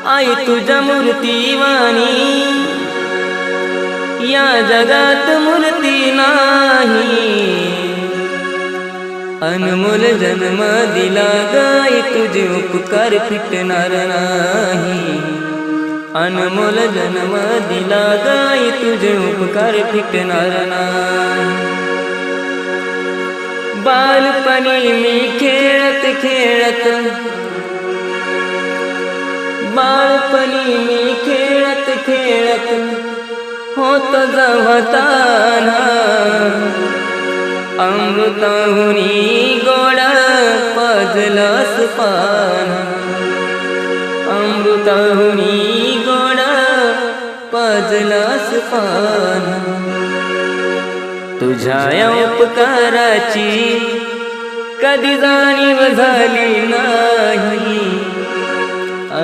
आई तुझ्या मूर्तीवाणी या जगात मूर्ती नाही। अनमोल जन्म दिला गाई तुझे उपकार फिटणार नाही। अनमोल जन्म दिला गाई तुझे उपकार फिटणार नाही। बालपणी मी खेळत खेळत बालपणी मी खेळत खेळत होत जवताना अमृताहुनी गोड पाजलंस पान। अमृताहुनी गोड पाजलंस पान। तुझ्या या उपकाराची कधी जाणीव झाली नाही।